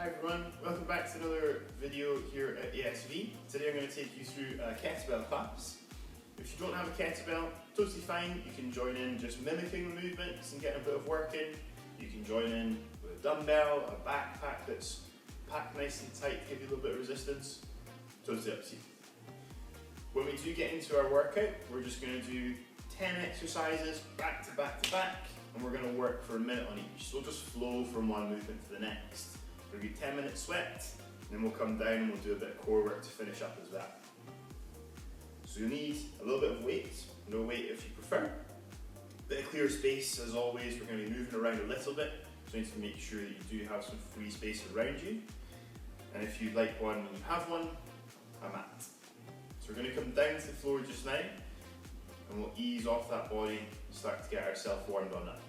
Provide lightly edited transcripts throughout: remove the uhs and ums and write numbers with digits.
Hi everyone, welcome back to another video here at ASV. Today I'm going to take you through a kettlebell class. If you don't have a kettlebell, totally fine. You can join in just mimicking the movements and getting a bit of work in. You can join in with a dumbbell, a backpack that's packed nice and tight to give you a little bit of resistance. Totally up to you. When we do get into our workout, we're just going to do 10 exercises back to back to back, and we're going to work for a minute on each. So we'll just flow from one movement to the next. We'll do 10 minute sweat, and then we'll come down and we'll do a bit of core work to finish up as well. So you'll need a little bit of weight, no weight if you prefer. Bit of clear space as always. We're going to be moving around a little bit, so you need to make sure that you do have some free space around you. And if you'd like one and you have one, a mat. So we're going to come down to the floor just now, and we'll ease off that body and start to get ourselves warmed on up.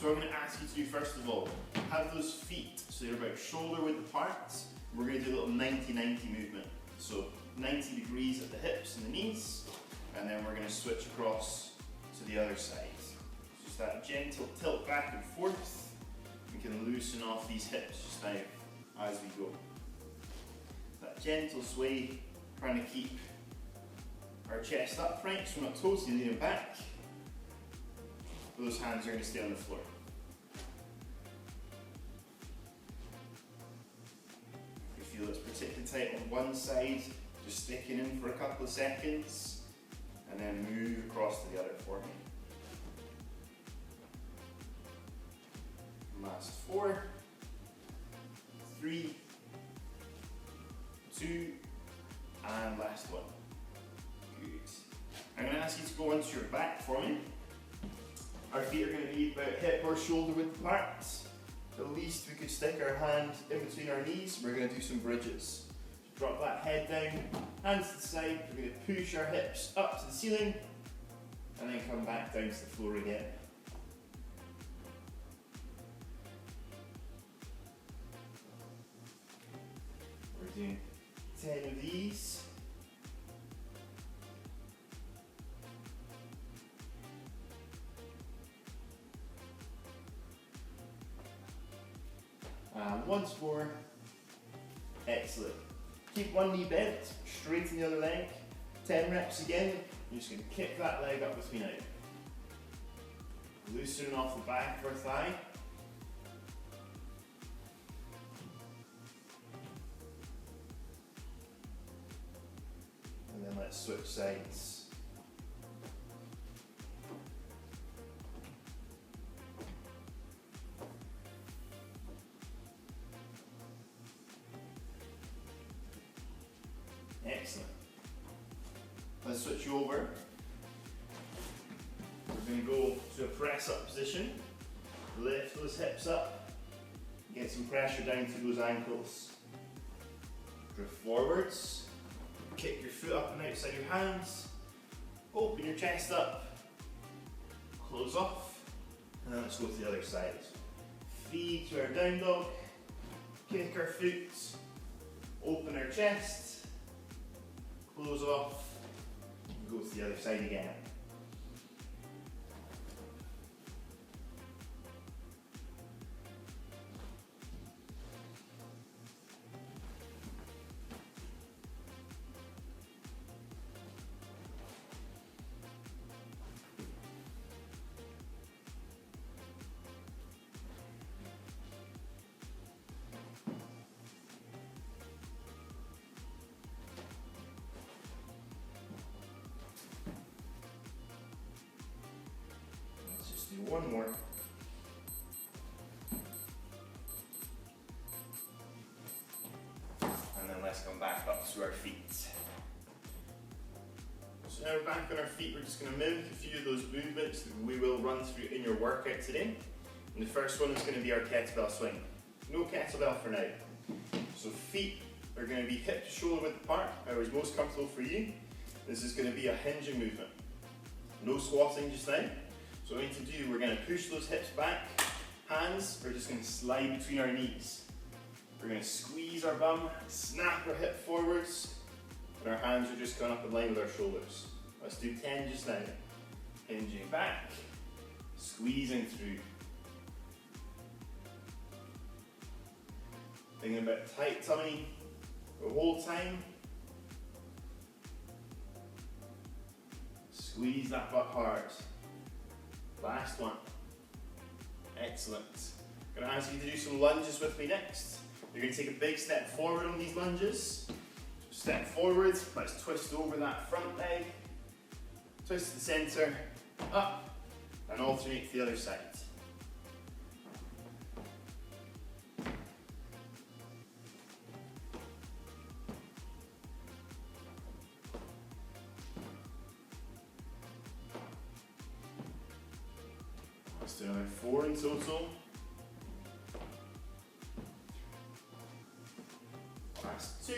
So I'm going to ask you to do, first of all, have those feet so you're about shoulder width apart. We're going to do a little 90-90 movement. So 90 degrees at the hips and the knees, and then we're going to switch across to the other side. Just that gentle tilt back and forth. We can loosen off these hips just now as we go. That gentle sway, trying to keep our chest upright so we're not totally leaning back. Those hands are going to stay on the floor. If you feel it's particularly tight on one side, just sticking in for a couple of seconds and then move across to the other for me. Last 4, 3, 2, and last 1. Good. I'm going to ask you to go onto your back for me. Our feet are going to be about hip or shoulder width apart. At least we could stick our hand in between our knees. We're going to do some bridges. Drop that head down, hands to the side. We're going to push our hips up to the ceiling and then come back down to the floor again. We're doing 10 of these. And once more. Excellent. Keep one knee bent, straighten the other leg. 10 reps again. You're just going to kick that leg up with me now. Loosening off the back of our thigh. And then let's switch sides. Excellent. Let's switch you over. We're going to go to a press up position. Lift those hips up. Get some pressure down through those ankles. Drift forwards. Kick your foot up and outside your hands. Open your chest up. Close off. And then let's go to the other side. Feet to our down dog. Kick our foot. Open our chest. Close off, and go to the other side again. Do one more. And then let's come back up to our feet. So now we're back on our feet. We're just going to mimic a few of those movements that we will run through in your workout today. And the first one is going to be our kettlebell swing. No kettlebell for now. So feet are going to be hip to shoulder width apart, however is most comfortable for you. This is going to be a hinging movement. No squatting just now. So what we need to do, we're going to push those hips back. Hands are just going to slide between our knees. We're going to squeeze our bum, snap our hip forwards, and our hands are just going up in line with our shoulders. Let's do 10 just now. Hinging back, squeezing through, Thinking about tight tummy the whole time. Squeeze that butt hard. Last one. Excellent. I'm going to ask you to do some lunges with me next. You're going to take a big step forward on these lunges. Step forward, let's twist over that front leg. Twist to the centre, up, and alternate to the other side. Let's do another 4 in total. Last 2.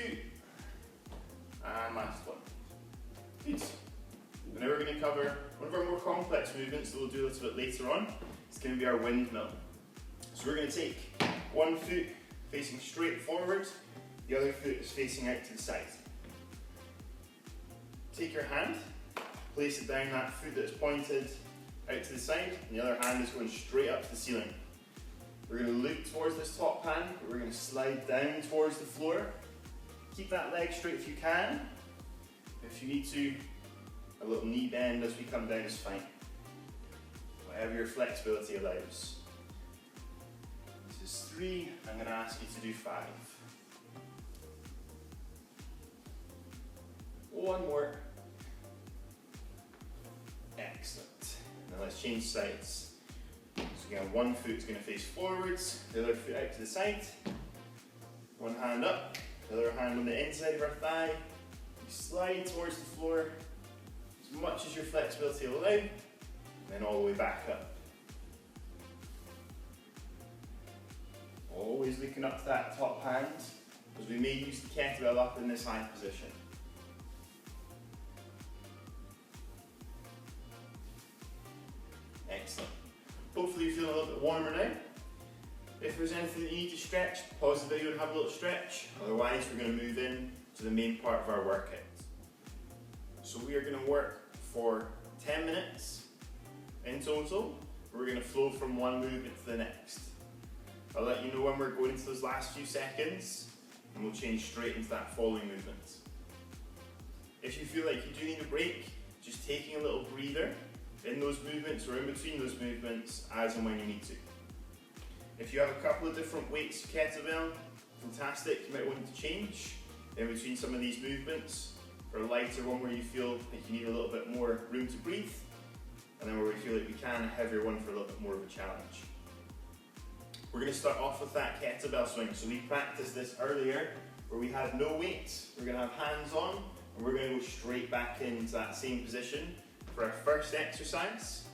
And last one. Good. And now we're going to cover one of our more complex movements that we'll do a little bit later on. It's going to be our windmill. So we're going to take one foot facing straight forward, the other foot is facing out to the side. Take your hand, place it down that foot that's pointed out to the side, and the other hand is going straight up to the ceiling. We're going to look towards this top hand, but we're going to slide down towards the floor. Keep that leg straight if you can. If you need to, a little knee bend as we come down is fine. Whatever your flexibility allows. This is 3, I'm going to ask you to do 5. One more. Excellent. Now let's change sides. So again, one foot's going to face forwards, the other foot out to the side. One hand up, the other hand on the inside of our thigh. You slide towards the floor as much as your flexibility will allow, and then all the way back up. Always looking up to that top hand, because we may use the kettlebell up in this high position. Excellent. Hopefully you feel a little bit warmer now. If there's anything that you need to stretch, pause the video and have a little stretch. Otherwise, we're going to move in to the main part of our workout. So we are going to work for 10 minutes in total. We're going to flow from one movement to the next. I'll let you know when we're going into those last few seconds, and we'll change straight into that following movement. If you feel like you do need a break, just taking a little breather in those movements or in between those movements as and when you need to. If you have a couple of different weights of kettlebell, fantastic, you might want to change in between some of these movements for a lighter one where you feel like you need a little bit more room to breathe, and then where we feel like we can, a heavier one for a little bit more of a challenge. We're going to start off with that kettlebell swing. So we practiced this earlier where we had no weight. We're going to have hands on, and we're going to go straight back into that same position for our first exercise,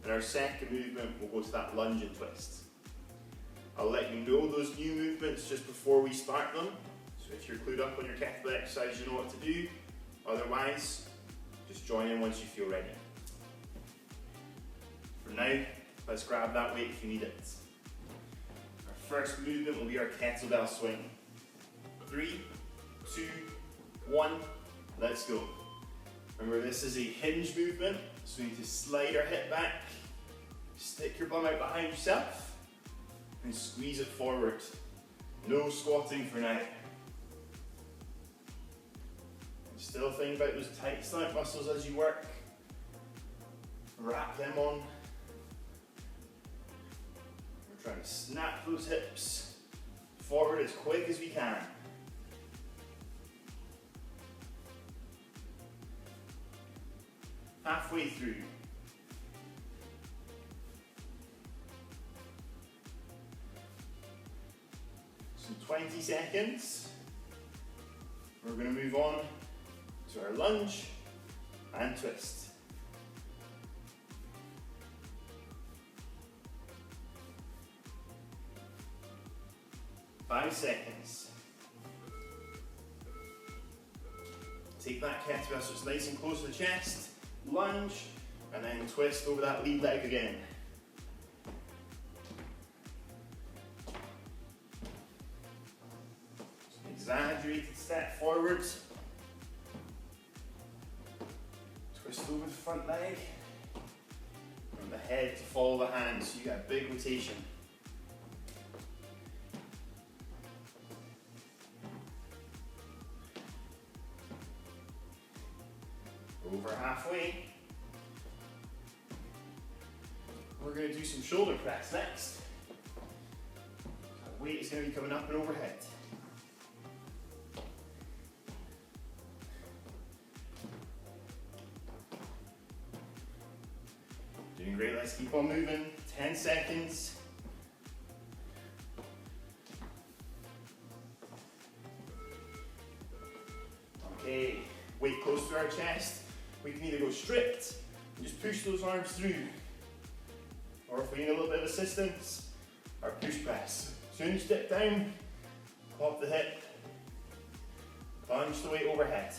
and our second movement will go to that lunge and twist. I'll let you know those new movements just before we start them, so if you're clued up on your kettlebell exercise, you know what to do. Otherwise, just join in once you feel ready. For now, let's grab that weight if you need it. Our first movement will be our kettlebell swing. 3, 2, 1, let's go. Remember, this is a hinge movement, so you need to slide our hip back, stick your bum out behind yourself, and squeeze it forward. No squatting for now. Still think about those tight stomach muscles as you work. Wrap them on. We're trying to snap those hips forward as quick as we can. Halfway through. Some 20 seconds. We're going to move on to our lunge and twist. Five seconds. Take that kettlebell so it's nice and close to the chest. Lunge, and then twist over that lead leg again. Exaggerated step forwards. Twist over the front leg. From the head to follow the hands, so you get a big rotation. Over halfway. We're going to do some shoulder press next. That weight is going to be coming up and overhead. Doing great, let's keep on moving. 10 seconds. Okay, weight close to our chest. We can either go strict and just push those arms through, or if we need a little bit of assistance, our push press. As soon as you step down, pop the hip, punch the weight overhead.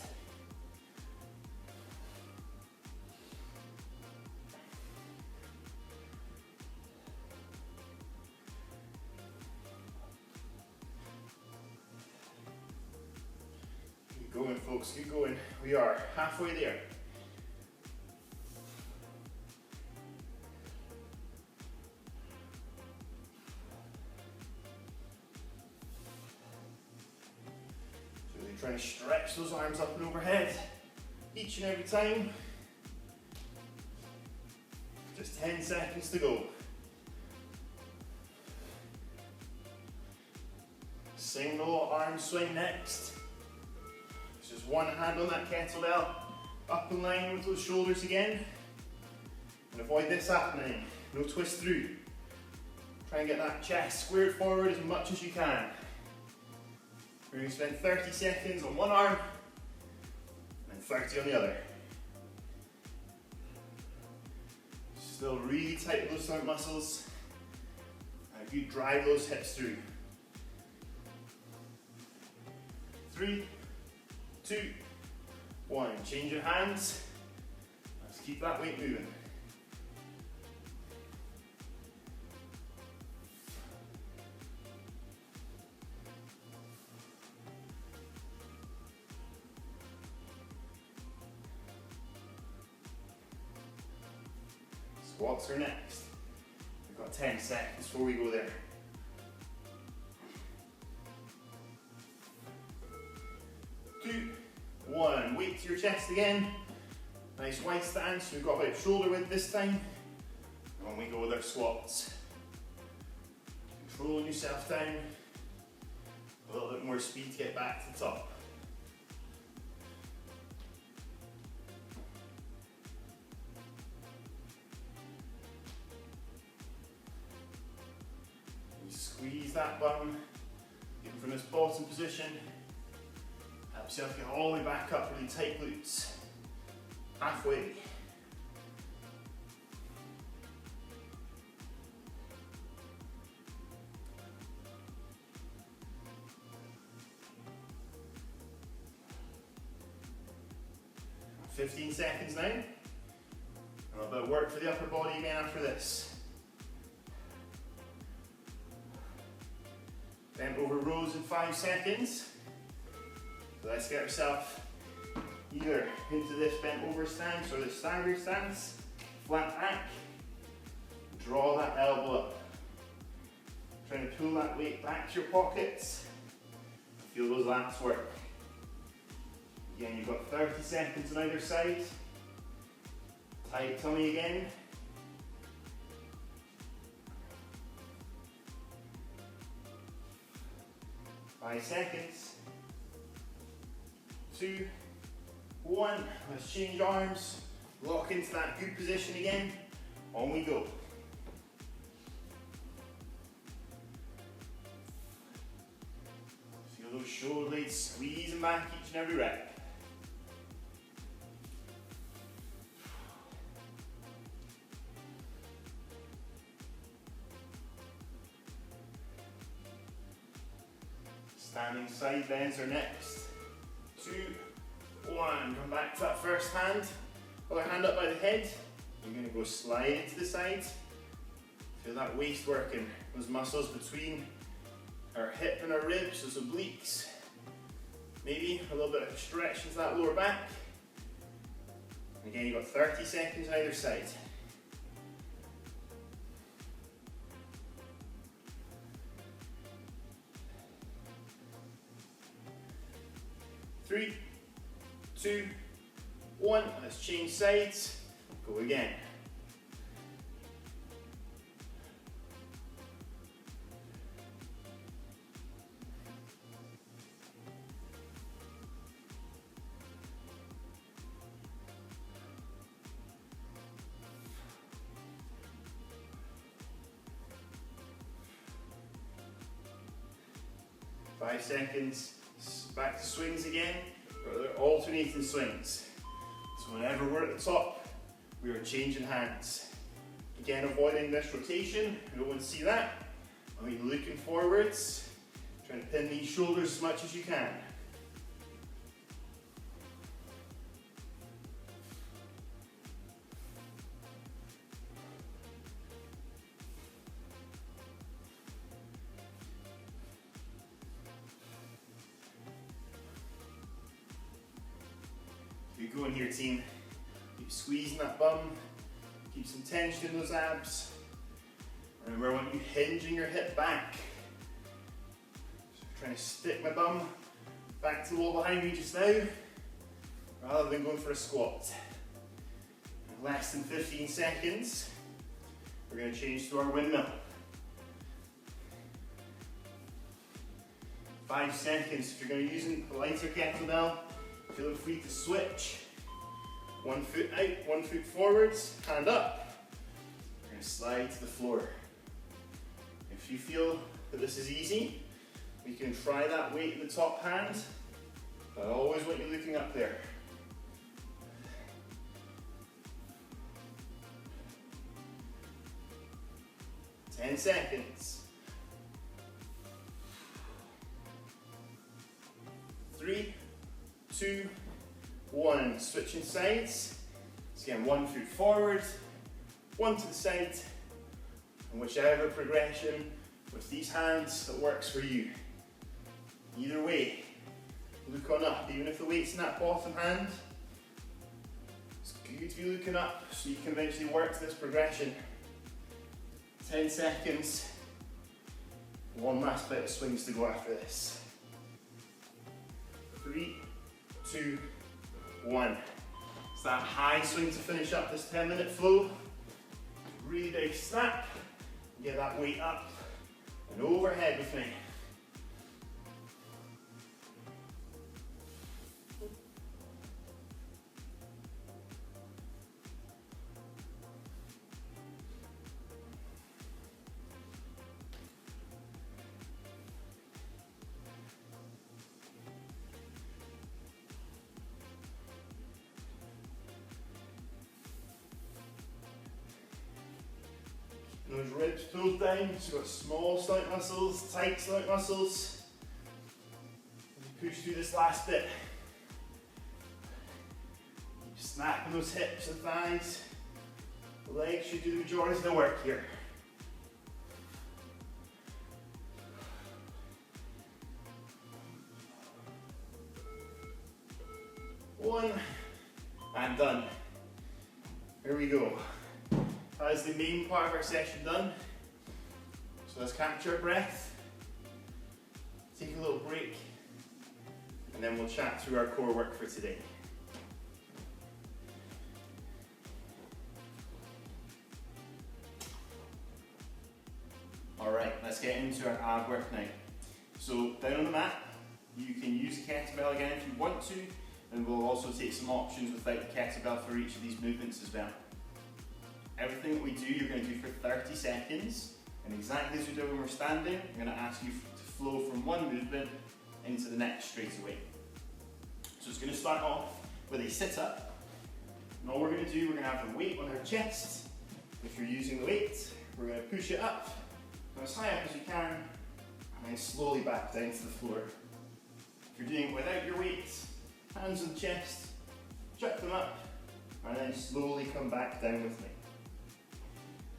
Keep going, folks, keep going. We are halfway there. Trying to stretch those arms up and overhead each and every time. Just 10 seconds to go. Same little arm swing next. Just one hand on that kettlebell, up in line with those shoulders again. And avoid this happening. No twist through. Try and get that chest squared forward as much as you can. We're going to spend 30 seconds on one arm and 30 on the other. Still really tight with those stomach muscles. And you drive those hips through. 3, 2, 1. Change your hands. Let's keep that weight moving. Squats are next. We've got 10 seconds before we go there. 2, 1. Weight to your chest again. Nice wide stance. We've got about shoulder width this time. And on we go with our squats. Controlling yourself down. A little bit more speed to get back to the top. Squeeze that bum, even from this bottom position. Help yourself get all the way back up, really tight glutes. Halfway. – 15 seconds now. A little bit of work for the upper body again after this. Bent over rows in 5 seconds. So let's get ourselves either into this bent over stance or this staggered stance. Flat back. Draw that elbow up. Trying to pull that weight back to your pockets. Feel those lats work. Again, you've got 30 seconds on either side. Tight tummy again. 5 seconds. 2, 1. Let's change arms. Lock into that good position again. On we go. Feel those shoulder blades squeezing back each and every rep. Standing side bends are next. 2, 1. Come back to that first hand. Other hand up by the head. You're going to go slide into the side. Feel that waist working. Those muscles between our hip and our ribs, those obliques. Maybe a little bit of a stretch into that lower back. And again, you've got 30 seconds on either side. 3, 2, 1, let's change sides, go again. Five seconds, back to swings again, or alternating swings. So whenever we're at the top, we are changing hands. Again, avoiding this rotation, I don't want to see that. I mean, looking forwards, trying to pin these shoulders as much as you can. Keep going here, team. Keep squeezing that bum. Keep some tension in those abs. Remember, I want you hinging your hip back. So I'm trying to stick my bum back to the wall behind me just now, rather than going for a squat. In less than 15 seconds, we're going to change to our windmill. 5 seconds. If you're going to use a lighter kettlebell, feel free to switch. 1 foot out, 1 foot forwards, hand up. We're going to slide to the floor. If you feel that this is easy, we can try that weight in the top hand, but I always want you looking up there. Ten seconds. 3, 2, 1. Switching sides. So again, 1 foot forward, 1 to the side, and whichever progression with these hands that works for you. Either way, look on up. Even if the weight's in that bottom hand, it's good to be looking up so you can eventually work this progression. 10 seconds. One last bit of swings to go after this. 3, 2, 1. It's that high swing to finish up this 10-minute flow. Really big snap. Get that weight up and overhead with me. Those ribs pulled down, so you've got small stomach muscles, tight stomach muscles. Push through this last bit. Keep snapping those hips and thighs. The legs should do the majority of the work here. 1, and done. Here we go. That is the main part of our session done. So let's capture our breath, take a little break, and then we'll chat through our core work for today. Alright, let's get into our ab work now. So down on the mat, you can use the kettlebell again if you want to, and we'll also take some options without the kettlebell for each of these movements as well. Everything that we do, you're going to do for 30 seconds, and exactly as we do when we're standing, I'm going to ask you to flow from one movement into the next straight away. So it's going to start off with a sit-up, and all we're going to do, we're going to have the weight on our chest. If you're using the weight, we're going to push it up, go as high up as you can, and then slowly back down to the floor. If you're doing it without your weight, hands on the chest, chuck them up, and then slowly come back down with me.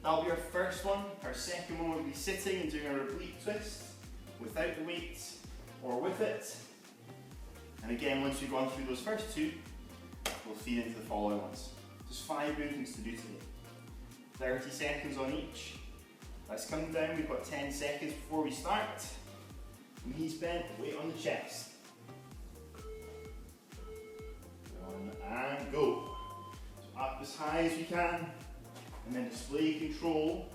That'll be our first one. Our second one will be sitting and doing our oblique twist without the weight or with it. And again, once we've gone through those first two, we'll feed into the following ones. Just 5 movements to do today. 30 seconds on each. Let's come down. We've got 10 seconds before we start. Knees bent, weight on the chest. 1 and go. up as high as you can, and then display control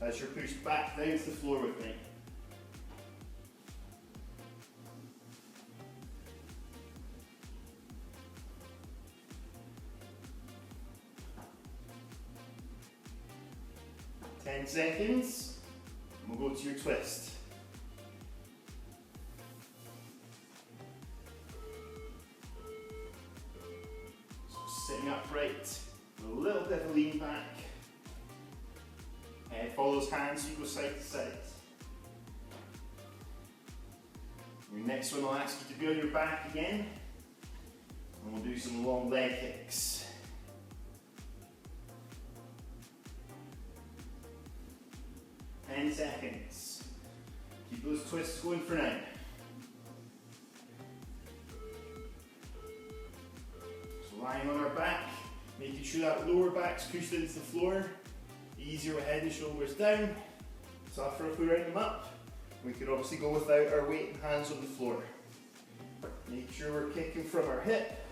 as you're pushed back down to the floor with me. Ten seconds, and we'll go to your twist. So sitting upright, with a little bit of a lean back. Head follows hands, so you go side to side. Your next one, I'll ask you to be on your back again, and we'll do some long leg kicks. Seconds. Keep those twists going for now. So lying on our back, making sure that lower back's pushed into the floor. Easier with head and shoulders down. Tougher if we round them up. We could obviously go without our weight and hands on the floor. Make sure we're kicking from our hip,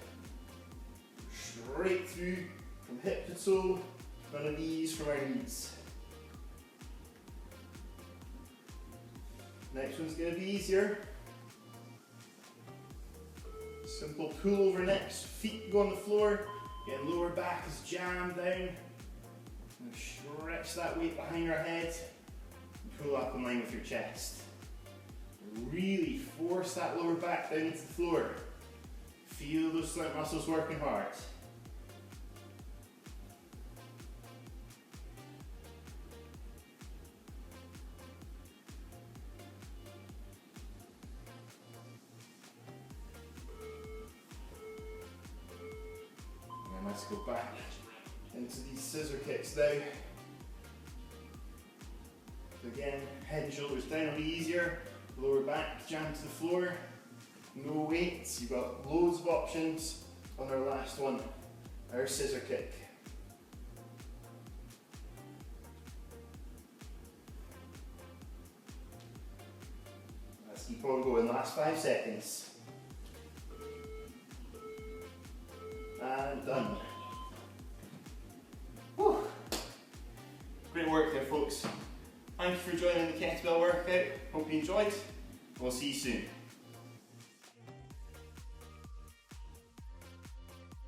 straight through from hip to toe, none of these from our knees. Next one's going to be easier. Simple pull over next, feet go on the floor, again lower back is jammed down. And stretch that weight behind our head and pull up in line with your chest. Really force that lower back down into the floor. Feel those stomach muscles working hard. Let's go back into these scissor kicks now. So again, head and shoulders down will be easier. Lower back jammed to the floor. No weights. You've got loads of options on our last one, our scissor kick. Let's keep on going. Last 5 seconds. And done. Whew. Great work there, folks. Thank you for joining the kettlebell workout. Hope you enjoyed. We'll see you soon.